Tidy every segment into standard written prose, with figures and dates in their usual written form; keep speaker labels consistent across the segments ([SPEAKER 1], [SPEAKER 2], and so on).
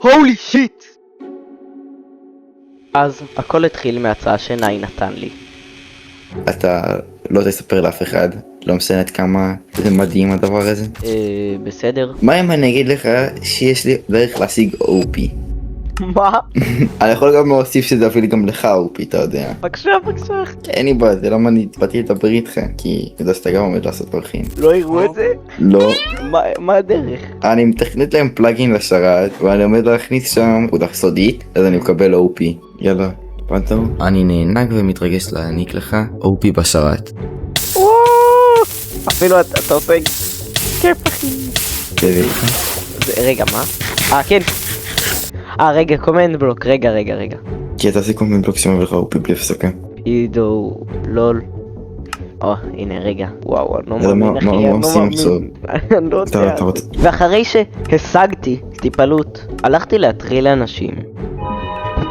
[SPEAKER 1] הולי שיט! אז הכל התחיל מהצעה שנאי נתן לי.
[SPEAKER 2] אתה לא תספר לאף אחד, לא משנה עד כמה זה מדהים הדבר הזה.
[SPEAKER 1] בסדר.
[SPEAKER 2] מה אם אני אגיד לך שיש לי דרך להשיג OP?
[SPEAKER 1] מה?
[SPEAKER 2] אני יכול גם להוסיף שזה אפילו גם לך OP, אתה יודע.
[SPEAKER 1] בבקשה.
[SPEAKER 2] אין לי בעיה, זה למה אני באתי לדבר איתך, כי אתה יודע שאתה גם עומד לעשות פרחים.
[SPEAKER 1] לא יראו את זה?
[SPEAKER 2] לא.
[SPEAKER 1] מה הדרך?
[SPEAKER 2] אני מתכנת להם פלאגין לשרת, ואני עומד להכניס שם נקודה סודית, אז אני מקבל OP. יאללה, פנטו. אני נהנג ומתרגש להעניק לך OP בשרת.
[SPEAKER 1] וואו! אפילו אתה עושה כיף אחי. רגע, מה? כן. רגע, קומנד בלוק, רגע.
[SPEAKER 2] כי אתה עושה קומנד בלוק שמביא לך OP בלי הפסקה.
[SPEAKER 1] אידו, לול. הנה רגע. וואו, אני לא
[SPEAKER 2] יאללה,
[SPEAKER 1] מאמין אחי,
[SPEAKER 2] מה
[SPEAKER 1] אני לא
[SPEAKER 2] עושים
[SPEAKER 1] מאמין.
[SPEAKER 2] עכשיו?
[SPEAKER 1] אני לא יודע.
[SPEAKER 2] אתה רוצה...
[SPEAKER 1] ואחרי שהשגתי טיפלות, הלכתי להטריל לאנשים.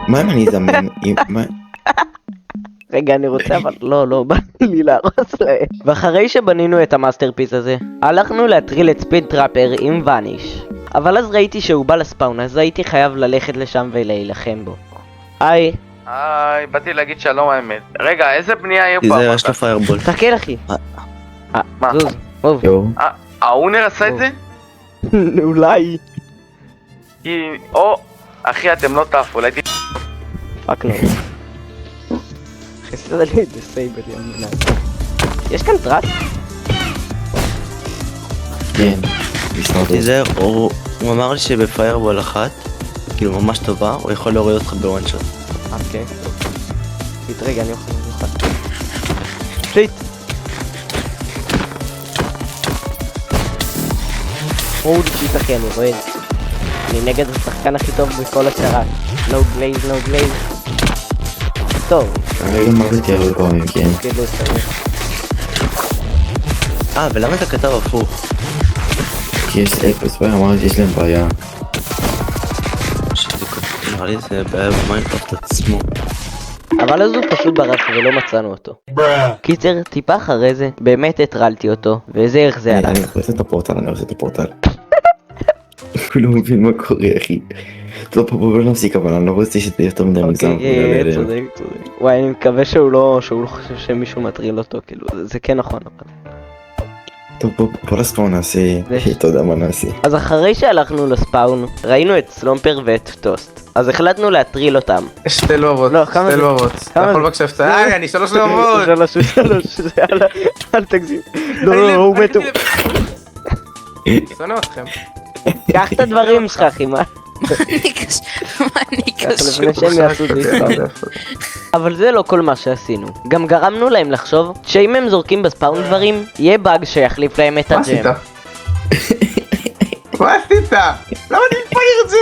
[SPEAKER 2] מה אם אני אזמן?
[SPEAKER 1] רגע, אני רוצה, אבל לא, בא לי להרוס להם. ואחרי שבנינו את המאסטרפיס הזה, הלכנו להטריל את ספיד טראפר עם וניש. אבל אז ראיתי שהוא בא לספאון, אז הייתי חייב ללכת לשם ולהילחם בו. היי,
[SPEAKER 3] באתי להגיד שלום האמת. רגע, איזה בנייה יהיה פה?
[SPEAKER 2] זה יש לו פיירבול.
[SPEAKER 1] תקל אחי.
[SPEAKER 3] מה?
[SPEAKER 1] זוז, מוב.
[SPEAKER 2] יואו.
[SPEAKER 3] האונר עשה את זה?
[SPEAKER 1] אולי.
[SPEAKER 3] כי... אחי, אתם לא תעפו, אולי
[SPEAKER 1] פאק לא. חסר לי את הסייבר ימינה. יש כאן טראק?
[SPEAKER 2] כן.
[SPEAKER 4] תיזהר, הוא אמר לי שבפיירבול אחת, כאילו ממש טובה, הוא יכול להוריד אותך בוואן שוט.
[SPEAKER 1] אוקיי. רגע, אני אוכל ללחת. שיט! הולי שיט אחי, אני רואה. אני נגד השחקן הכי טוב בכל השרת. נו גלייז. טוב.
[SPEAKER 2] אני גם מרדתי הרבה פעמים, כן.
[SPEAKER 1] כאילו צריך.
[SPEAKER 4] ולמה אתה כתב הפוך?
[SPEAKER 2] כי יש אפס בעיה, אמרתי שיש להם בעיה.
[SPEAKER 4] נראה לי זה בעיה במיינקראפט עצמו.
[SPEAKER 1] אבל אז הוא פשוט ברח ולא מצאנו אותו. קיצר, טיפה אחרי זה, באמת הטרלתי אותו, וזה איך זה עלה.
[SPEAKER 2] אני עושה את הפורטל. הוא לא מבין מה קורה, אחי. לא פה בוא נפסיק, אבל אני לא רוצה שזה יותר מדי מגזם.
[SPEAKER 1] צודק. וואי, אני מקווה שהוא לא חושב שמישהו מטריל אותו, כאילו, זה כן נכון.
[SPEAKER 2] טוב, בוא לספאון נעשה, אתה יודע מה נעשה.
[SPEAKER 1] אז אחרי שהלכנו לספאון, ראינו את סלומפר ואת טוסט. אז החלטנו להטריל אותם.
[SPEAKER 3] יש שתי לבבות,
[SPEAKER 1] לא, כמה זה?
[SPEAKER 3] אתה יכול בבקשה הפצעה? אני 3 לבבות!
[SPEAKER 1] שלוש, אל תגזים. לא, הוא מת.
[SPEAKER 3] שונא אתכם.
[SPEAKER 1] קח את הדברים שלך, אחי, מה?
[SPEAKER 5] מה אני קשור?
[SPEAKER 1] לפני שהם יעשו דיסקאונט. אבל זה לא כל מה שעשינו. גם גרמנו להם לחשוב שאם הם זורקים בספאון דברים, יהיה באג שיחליף להם את
[SPEAKER 3] מה עשית?
[SPEAKER 1] הג'ם.
[SPEAKER 3] מה עשית? למה אני מתפגר את זה?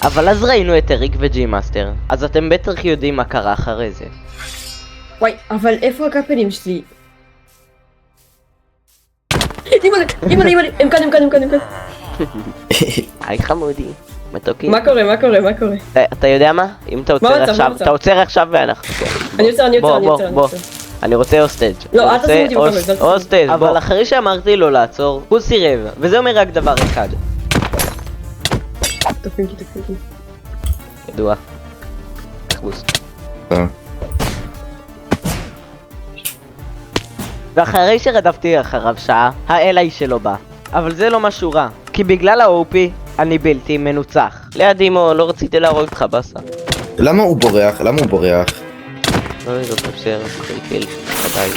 [SPEAKER 1] אבל אז ראינו את אריק וג'י מאסטר, אז אתם בטח יודעים מה קרה אחרי זה.
[SPEAKER 5] וואי, אבל איפה הקפלים שלי? אימא'לה, הם כאן.
[SPEAKER 1] היי חמודי, מתוקי.
[SPEAKER 5] מה קורה?
[SPEAKER 1] אתה יודע מה? אם אתה עוצר עכשיו, אתה עוצר עכשיו ואנחנו...
[SPEAKER 5] אני עוצר.
[SPEAKER 1] בוא. אני רוצה הוסטג'.
[SPEAKER 5] לא, אל תשים אותי בקומץ.
[SPEAKER 1] הוסטג', אבל אחרי שאמרתי לו לעצור, הוא סירב, וזה אומר רק דבר אחד.
[SPEAKER 5] תוקפים.
[SPEAKER 1] ידוע. תחבוס. ואחרי שרדפתי אחריו שעה, האליי שלו בא. אבל זה לא משהו רע, כי בגלל ה-OP אני בלתי מנוצח. ליד אימו, לא רציתי להרוג אותך בסה.
[SPEAKER 2] למה הוא בורח?
[SPEAKER 1] לא תפסר, חלקל, חדאי.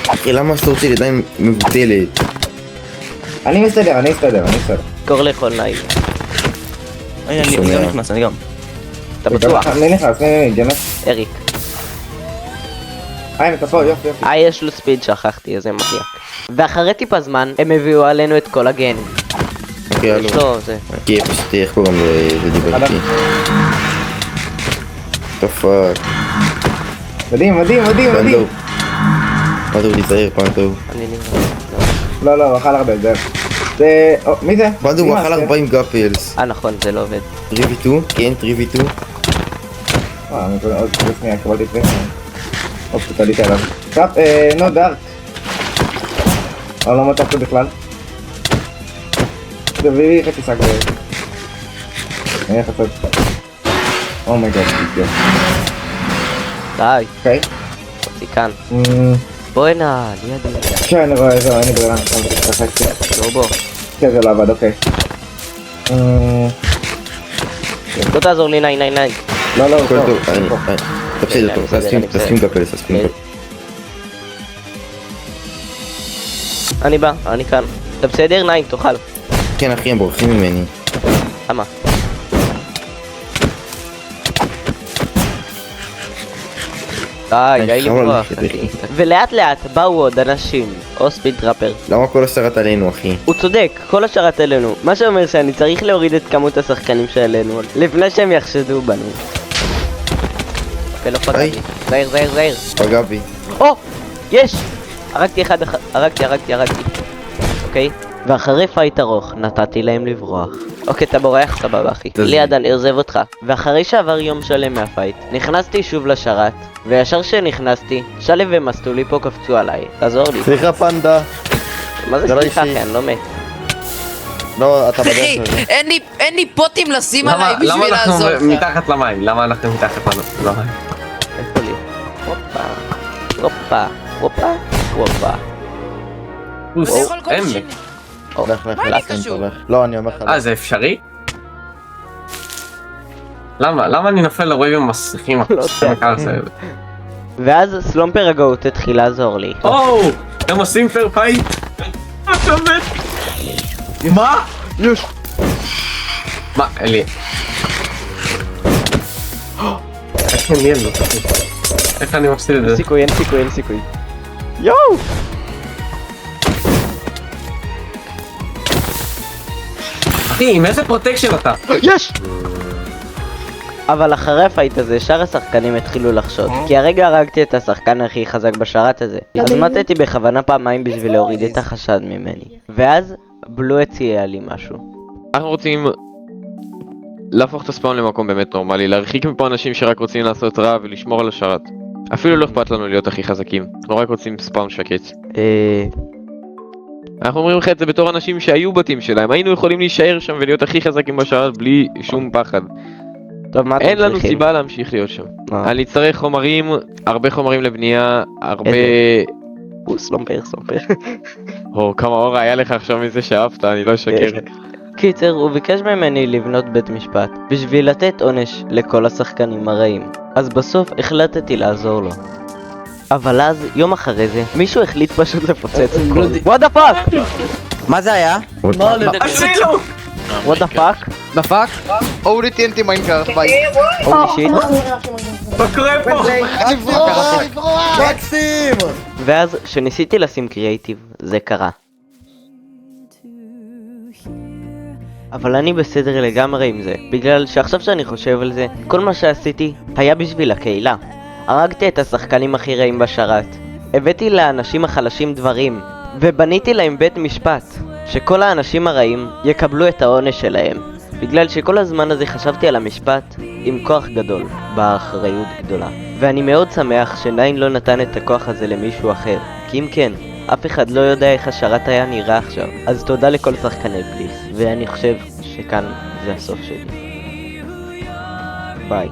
[SPEAKER 2] אחי, למה הסטורט שלי עדיין מבוטלת? אני מסתדר.
[SPEAKER 1] קור לכל נאי.
[SPEAKER 4] אני גם נכנס, אני גם.
[SPEAKER 1] אתה בטוח?
[SPEAKER 2] אני נכנס, ג'נס.
[SPEAKER 1] אריק.
[SPEAKER 2] אתה פה, יופי.
[SPEAKER 1] יש לו ספיד, שכחתי, איזה מדיק. ואחרי טיפה זמן, הם הביאו עלינו את כל הגן.
[SPEAKER 2] אוקיי,
[SPEAKER 1] יש לו, זה.
[SPEAKER 2] כי פשוט איך קוראים לדיבר איתי. תפאק. מדהים. פנטו תיזהר, פנטו.
[SPEAKER 1] אני נראה.
[SPEAKER 6] לא, הוא אכל הרבה, זה... מי זה?
[SPEAKER 2] פנטו הוא אכל 40 גאפלס.
[SPEAKER 1] נכון, זה לא עובד.
[SPEAKER 2] 3v2? כן, 3v2.
[SPEAKER 6] אני עוד שנייה, קבלתי את זה. תעליתי עליו. קראפ, נו, דארק. אני לא מצא אותו בכלל. תביאי חצי שק. אני הולך לעשות... אומייגאד, בדיוק.
[SPEAKER 1] די,
[SPEAKER 6] אוקיי.
[SPEAKER 1] חצי כאן. בוא הנה, לידי.
[SPEAKER 6] כן, אני רואה, זהו, אין לי ברירה. רחקתי.
[SPEAKER 1] בוא.
[SPEAKER 6] כן, זה לא עבד, אוקיי.
[SPEAKER 1] לא תעזור לי, ניין.
[SPEAKER 6] לא,
[SPEAKER 2] הכל
[SPEAKER 6] טוב.
[SPEAKER 2] טוב, תפסיד אותו, תסכים לקפל, תסכים לקפל.
[SPEAKER 1] אני בא, אני כאן. אתה בסדר? ניין, תאכל.
[SPEAKER 2] כן אחי, הם בורחים ממני.
[SPEAKER 1] למה? די
[SPEAKER 2] חבל
[SPEAKER 1] לברוח,
[SPEAKER 2] ללכת,
[SPEAKER 1] אחי. ולאט לאט באו עוד אנשים, או ספיד טראפר.
[SPEAKER 2] למה כל השרת עלינו אחי?
[SPEAKER 1] הוא צודק, כל השארת עלינו. מה שאומר שאני צריך להוריד את כמות השחקנים שעלינו לפני שהם יחשדו בנו. ולא פגע
[SPEAKER 2] היי.
[SPEAKER 1] לי. זהיר.
[SPEAKER 2] פגע בי.
[SPEAKER 1] או! יש! הרגתי אחד, הרגתי. אוקיי? ואחרי פייט ארוך נתתי להם לברוח. אוקיי, אתה בורח? סבבה אחי. ליד אני עוזב אותך. ואחרי שעבר יום שלם מהפייט, נכנסתי שוב לשרת, וישר שנכנסתי, שלו ומסטולי פה קפצו עליי. תעזור לי.
[SPEAKER 4] סליחה פנדה.
[SPEAKER 1] מה זה
[SPEAKER 4] זה לא
[SPEAKER 1] סליחה
[SPEAKER 4] אישי.
[SPEAKER 1] אחי? אני לא מת.
[SPEAKER 4] לא, אתה בדרך
[SPEAKER 7] אחי,
[SPEAKER 4] לזה.
[SPEAKER 7] אין לי פוטים לשים עליי
[SPEAKER 3] למה
[SPEAKER 7] בשביל
[SPEAKER 3] אנחנו
[SPEAKER 7] לעזור לך.
[SPEAKER 3] מתחת למים? למה אנחנו מתחת למים?
[SPEAKER 1] איפה לי? הופה.
[SPEAKER 7] אני יכול כל
[SPEAKER 3] אין
[SPEAKER 7] שני.
[SPEAKER 4] לך,
[SPEAKER 7] מה לי
[SPEAKER 4] לך,
[SPEAKER 7] קשור?
[SPEAKER 4] לך. לא, אני אומר לך.
[SPEAKER 3] זה אפשרי? למה אני נופל לרואים עם מסכים?
[SPEAKER 1] ואז סלומפר הגאות התחיל לעזור לי.
[SPEAKER 3] או! הם עושים פייר פייט? אתה מת? מה?
[SPEAKER 4] יש!
[SPEAKER 3] מה? אלי. איך אני אין לו? איך אני מפסיד את זה?
[SPEAKER 1] אין סיכוי. יואו!
[SPEAKER 3] אחי, עם איזה פרוטקשן אתה?
[SPEAKER 1] יש! אבל אחרי הפייט הזה, שאר השחקנים התחילו לחשוד. כי הרגע הרגתי את השחקן הכי חזק בשרת הזה. אז מתתי בכוונה פעמיים בשביל להוריד את החשד ממני. ואז, בלו הציע לי משהו.
[SPEAKER 8] אנחנו רוצים להפוך את הספאון למקום באמת נורמלי, להרחיק מפה אנשים שרק רוצים לעשות רע ולשמור על השרת. אפילו לא אכפת לנו להיות הכי חזקים, אנחנו רק רוצים ספאון שקט. אנחנו אומרים לך את זה בתור אנשים שהיו בתים שלהם, היינו יכולים להישאר שם ולהיות הכי חזקים בשרת בלי שום פחד.
[SPEAKER 1] טוב, מה אתם
[SPEAKER 8] אין לנו
[SPEAKER 1] צריכים?
[SPEAKER 8] סיבה להמשיך להיות שם.
[SPEAKER 1] מה?
[SPEAKER 8] אני צריך חומרים, הרבה חומרים לבנייה, הרבה...
[SPEAKER 1] סלומפר.
[SPEAKER 8] או, כמה אור היה לך עכשיו מזה שאהבת, אני לא אשקר.
[SPEAKER 1] קיצר, הוא ביקש ממני לבנות בית משפט, בשביל לתת עונש לכל השחקנים הרעים. אז בסוף החלטתי לעזור לו. אבל אז, יום אחרי זה, מישהו החליט פשוט לפוצץ הכל. וואט דה פאק!
[SPEAKER 7] מה זה היה?
[SPEAKER 3] הצילו!
[SPEAKER 1] וואט דה פאק?
[SPEAKER 9] דפק? אורי TNT מיינקראפט, ביי.
[SPEAKER 1] הולי שיט.
[SPEAKER 3] מה קורה פה?
[SPEAKER 4] מקסים!
[SPEAKER 1] ואז, כשניסיתי לשים קריאייטיב, זה קרה. אבל אני בסדר לגמרי עם זה, בגלל שעכשיו שאני חושב על זה, כל מה שעשיתי היה בשביל הקהילה. הרגתי את השחקנים הכי רעים בשרת, הבאתי לאנשים החלשים דברים, ובניתי להם בית משפט, שכל האנשים הרעים יקבלו את העונש שלהם, בגלל שכל הזמן הזה חשבתי על המשפט עם כוח גדול, באחריות גדולה. ואני מאוד שמח שניין לא נתן את הכוח הזה למישהו אחר, כי אם כן, אף אחד לא יודע איך השרת היה נראה עכשיו. אז תודה לכל שחקני פליס, ואני חושב שכאן זה הסוף שלי. ביי.